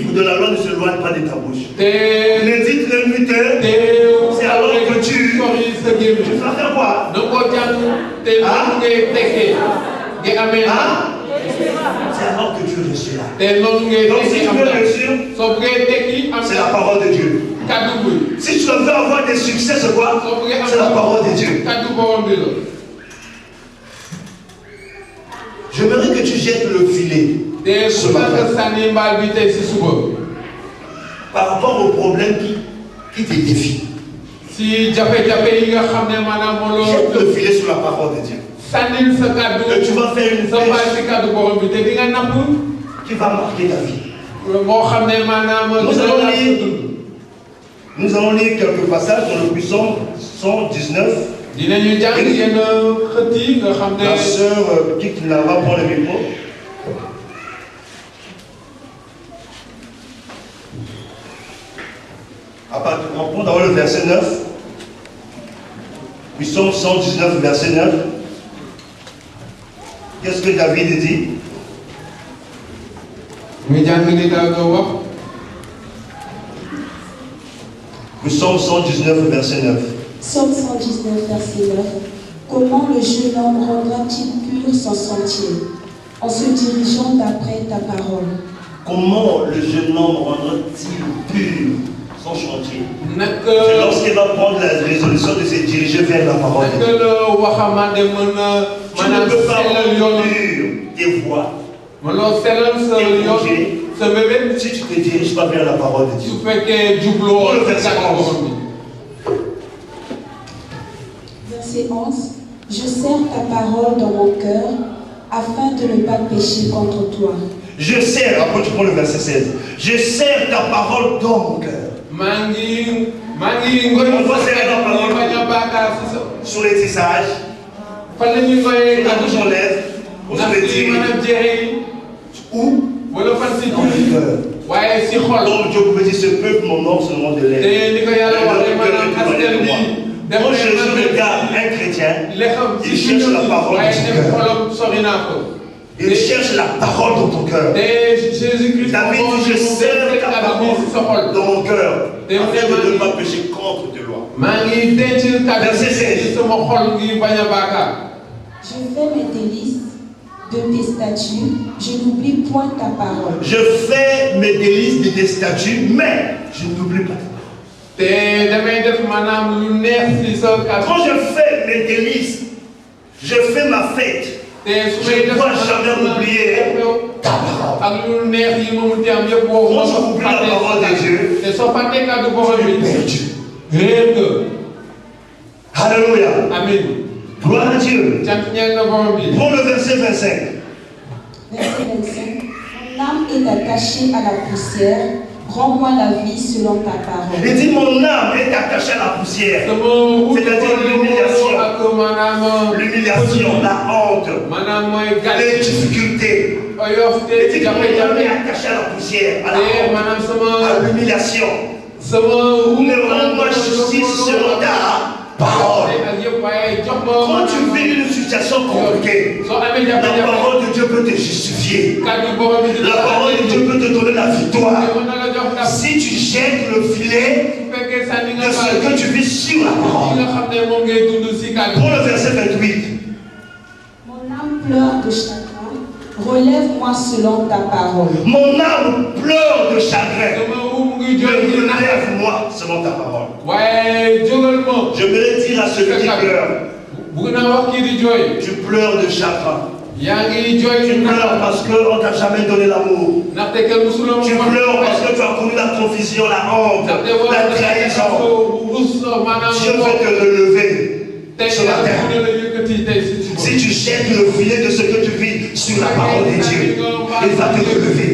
de la loi ne se loigne pas de ta bouche. Ne dites l'invité, c'est alors que tu vas faire quoi? C'est alors que tu réussiras. Donc si tu veux réussir, c'est la parole de Dieu. Si tu veux avoir des succès, c'est quoi? C'est la parole de Dieu. J'aimerais que tu jettes le filet par rapport aux problèmes qui te défient. Jette le filet sur la parole de Dieu. Et tu vas faire une pêche qui va marquer ta vie. Nous allons lire quelques passages dans le Psaume 119. La sœur qui n'a pas prendre le micro. On prend d'abord le verset 9. Psaume 119, verset 9. Qu'est-ce que David dit? Psaume 119, verset 9. Psaume 119, verset 9. Comment le jeune homme rendra-t-il pur son sentier en se dirigeant d'après ta parole? Comment le jeune homme rendra-t-il pur son chantier? C'est lorsqu'il va prendre la résolution de se diriger vers la parole de Dieu. Tu ne peux pas rendre pur tes voies, tes projets, si tu ne te diriges pas vers la parole de Dieu. Pour le verset 11. Verset 11. Je serre ta parole dans mon cœur afin de ne pas pécher contre toi. Je serre, après tu prends le verset 16. Je serre ta parole dans mon cœur. On va serrer la parole sur les tissages, sur la bouche en lèvres, on se le dit. Où? Dans le cœur. Donc Dieu pouvait dire, ce peuple m'honore sur le nom de lèvres. Quand je regarde un chrétien, il cherche la parole dans son cœur. Il cherche la parole dans ton cœur. David dit, je serre ta parole dans mon cœur, afin de ne pas pécher contre tes lois. Verset 16. Je fais mes délices de tes statuts, je n'oublie point ta parole. Je fais mes délices de tes statuts, mais je n'oublie pas ta parole. Quand je fais mes délices, je fais ma fête. Je ne dois jamais oublier ta parole. Quand j'oublie la parole de Dieu, je suis perdu. Alléluia. Amen. Gloire à Dieu. Prends le verset 25. Verset 25. Mon âme est attachée à la poussière. Rends-moi la vie selon ta parole. Il dit mon âme est attachée à la poussière. C'est-à-dire l'humiliation, la honte, les difficultés. Il dit que mon âme est attachée à la poussière, à la honte, à l'humiliation. Mais rends-moi justice selon ta parole. Quand tu vis une situation compliquée, la parole de Dieu peut te justifier. La parole de Dieu peut te donner la victoire. Si tu jettes le filet de ce que tu vis sur la parole. Pour le verset 28. Mon âme pleure de chagrin. Relève-moi selon ta parole. Mon âme pleure de chagrin. Relève-moi selon ta parole. Je vais dire à celui qui pleure. Tu pleures de chagrin. Tu pleures parce qu'on ne t'a jamais donné l'amour. Tu pleures parce que tu as connu la confusion, la honte, la trahison. Dieu veut te relever ce matin. Si tu jettes le filet de ce que tu vis sur la parole de Dieu, il va te relever.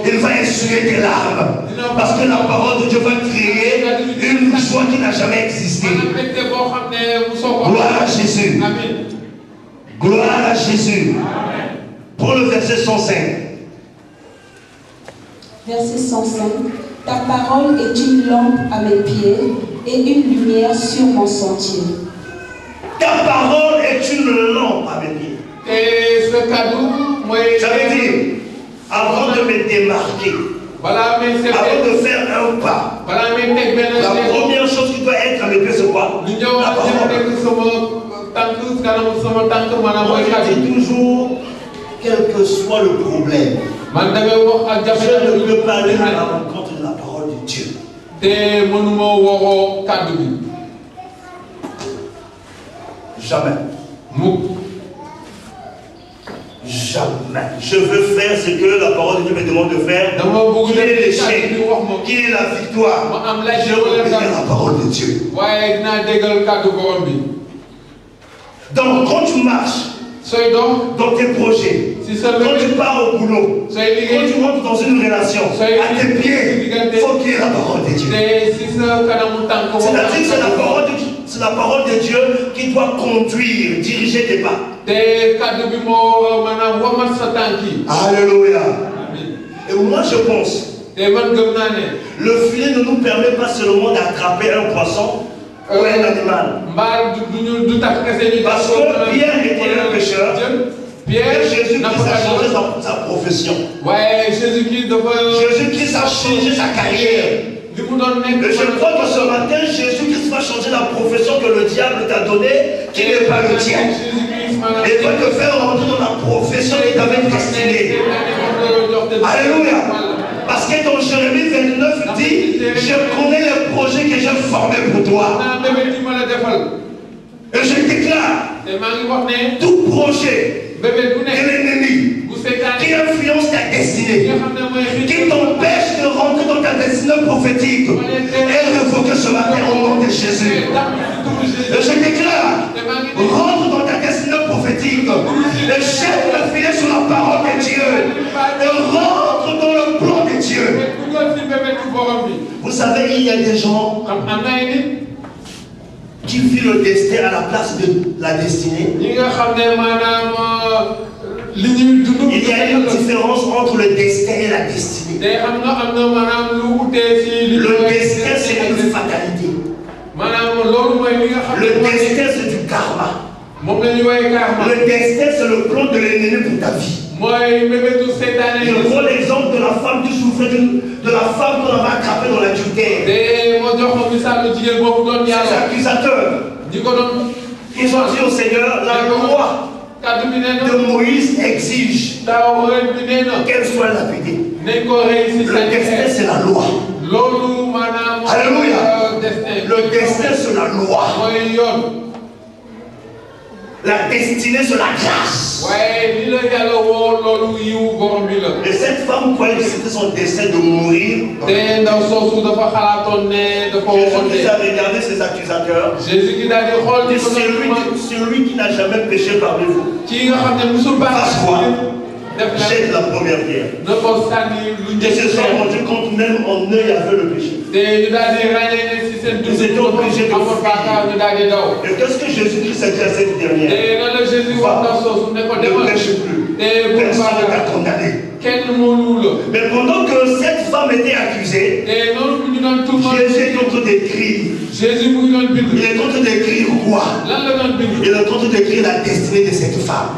Il va essuyer tes larmes. Parce que la parole de Dieu va créer une joie qui n'a jamais existé. Gloire à Jésus. Gloire à Jésus. Pour le verset 105. Verset 105. Ta parole est une lampe à mes pieds et une lumière sur mon sentier. Ta parole est une lampe à mes pieds. Ça veut dire, avant de me démarquer, Avant de faire un pas, la première chose qui doit être à mes pieds, c'est quoi? La parole. Moi, je dis toujours, quel que soit le problème, je ne peux pas aller à la rencontre de la parole de Dieu. Jamais. Jamais. Je veux faire ce que la parole de Dieu me demande de faire. Qui est l'échec? Qui est la victoire? Je veux obéir la parole de Dieu. Donc quand tu marches dans tes projets, quand tu pars au boulot, quand tu rentres dans une relation, à tes pieds, il faut qu'il y ait la parole de Dieu. C'est-à-dire que c'est la parole de Dieu qui doit conduire, diriger tes pas. Alléluia. Et moi je pense, le filet ne nous permet pas seulement d'attraper un poisson ou un animal. Parce que Pierre était un pécheur. Jésus-Christ a changé sa profession. Jésus-Christ a changé sa carrière. Et je crois que ce matin, Jésus-Christ va changer la profession que le diable t'a donnée, qui n'est pas le tien. Et va te faire rentrer dans la profession qui t'avait destinée. Alléluia. Parce que dans Jérémie 29, il dit, je connais les projets que j'ai formés pour toi. Et je déclare, tout projet de l'ennemi qui influence ta destinée, qui t'empêche de rentrer dans ta destinée prophétique, est révoqué ce matin au nom de Jésus. Et je déclare, rentre dans ta destinée prophétique, et jette le filet sur la parole de Dieu, et rentre dans le plan de Dieu. Vous savez, il y a des gens qui vivent le destin à la place de la destinée. Il y a une différence entre le destin et la destinée. Le destin, c'est une fatalité. Le destin, c'est du karma. Le destin, c'est le plan de l'ennemi pour ta vie. Je prends l'exemple de la femme qui souffrait de la femme qu'on avait attrapée dans l'adultère. Les accusateurs, ils ont dit au Seigneur, la loi de Moïse exige qu'elle soit lapidée. Le destin, c'est la loi. Alléluia. Le destin, c'est la loi. La destinée, c'est la grâce. Et cette femme croyait que c'était son destin de mourir. Jésus a regardé ses accusateurs. Celui qui n'a jamais péché parmi vous, fasse quoi? Jette la première pierre. Et se sont rendus compte, même en eux, il y avait le péché. Ils étaient obligés de fuir. Et qu'est-ce que Jésus-Christ a dit à cette dernière? Va, ne pêche plus. Personne ne t'a condamné. Mais pendant que cette femme était accusée, Jésus est en train d'écrire. Il est en train d'écrire quoi? Il est en train d'écrire la destinée de cette femme.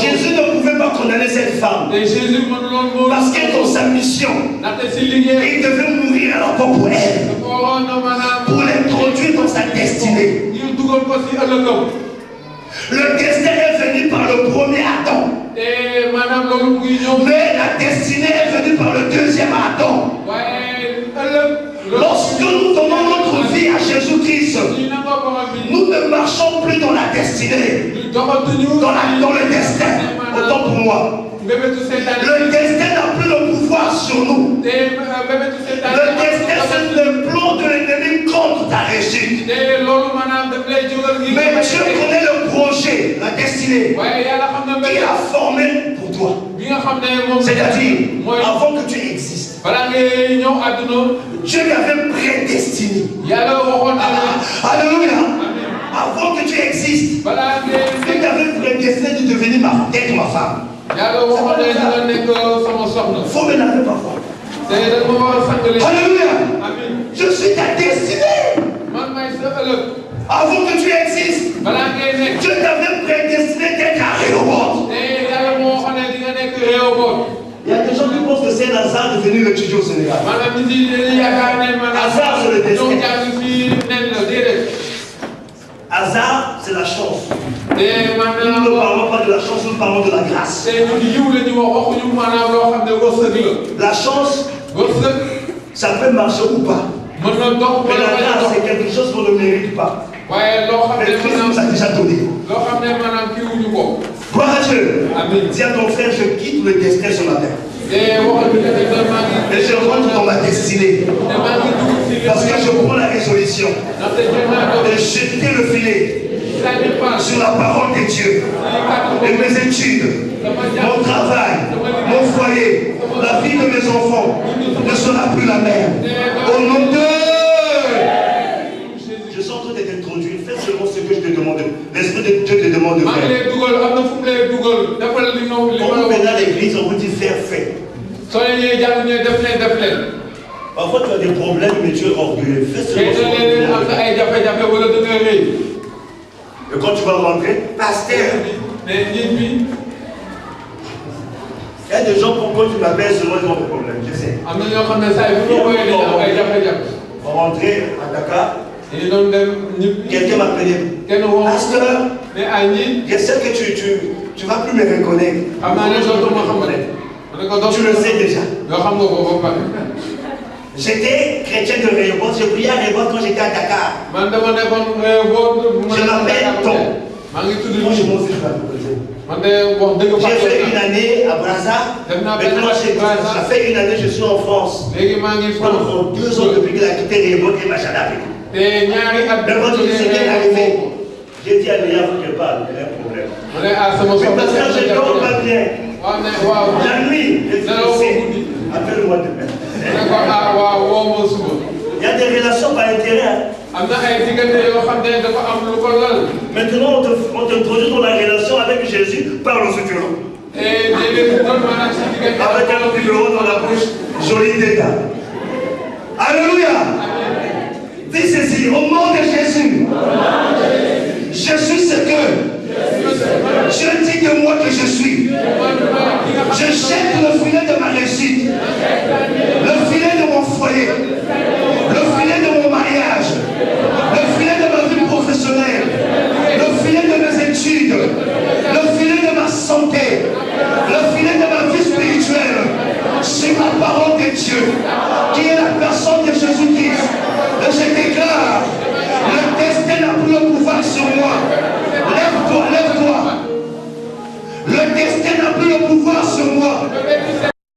Jésus ne pouvait pas condamner cette femme. Parce qu'elle est dans sa mission. Il devait mourir alors pas pour elle. Pour l'introduire dans sa destinée. Le destin est venu par le premier Adam. Mais la destinée est venue par le deuxième Adam. Lorsque nous donnons notre vie à Jésus-Christ, nous ne marchons plus dans la destinée, dans le destin. Autant pour moi. Le destin n'a plus le pouvoir sur nous. Le destin, c'est le plan de l'ennemi contre ta réussite. Mais Dieu connaît le projet, la destinée qu'il a formé pour toi. C'est-à-dire, avant que tu existes, Dieu t'avait prédestiné. Alléluia. Avant que tu existes, Dieu t'avait prédestiné de devenir d'être ma femme. Faut me laver parfois. Alléluia. Je suis ta destinée. Avant que tu existes, Dieu t'avait prédestiné d'être à Rehoboth. Il y a des gens qui pensent que c'est un hasard de venir étudier au Sénégal. Hasard, c'est le destin. Hasard, c'est la chance. Nous ne parlons pas de la chance, nous parlons de la grâce. La chance, ça peut marcher ou pas. Mais la grâce, c'est quelque chose qu'on ne mérite pas. Mais Christ nous a déjà donné. Gloire à Dieu. Dis à ton frère, je quitte le destin sur la terre. Et je rentre dans ma destinée. Parce que je prends la résolution de jeter le filet sur la parole de Dieu. Et mes études, mon travail, mon foyer, la vie de mes enfants ne sera plus la même. Au nom de... Je suis en train d'être introduit. Fais seulement ce que je te demande. L'Esprit de Dieu te demande de faire. Quand on est dans l'église, on vous dit faire, fait. Parfois tu as des problèmes, mais tu es orgueilleux. Fais seulement ce que tu veux. Et quand tu vas rentrer, pasteur. Il y a des gens pourquoi tu m'appelles seulement ils ont des problèmes, je sais. On va rentrer à Dakar. Quelqu'un m'a appelé. Pasteur, je sais que tu ne vas plus me reconnaître. Tu le sais déjà. J'étais chrétien de Réobot, je priais à Réobot quand j'étais à Dakar. Je m'appelle Tom. Moi je m'en suis j'ai fait une année à Brazza. Maintenant, ça fait une année que je suis en France. Pendant 2 ans depuis qu'il a quitté Réobot et m'a jamais appelé. Mais quand il est arrivé, j'ai dit à Léa, il faut que je parle, il y a un problème. Mais parce que je dors pas bien. La nuit, appelle-moi demain. Il y a des relations par intérêt. Maintenant, on t'introduit dans la relation avec Jésus par le suturant. Avec un numéro dans la bouche, joli dégât. Alléluia. Dis ceci, au nom de Jésus, je suis ce que Dieu dit de moi que je suis. Je jette le filet de ma réussite, le filet de mon foyer, le filet de mon mariage, le filet de ma vie professionnelle, le filet de mes études, le filet de ma santé, le filet de ma vie spirituelle. C'est la parole de Dieu, qui est la personne de Jésus-Christ. Et je déclare, le destin n'a plus le pouvoir sur moi. Lève-toi, lève-toi. Le destin n'a plus le pouvoir sur moi.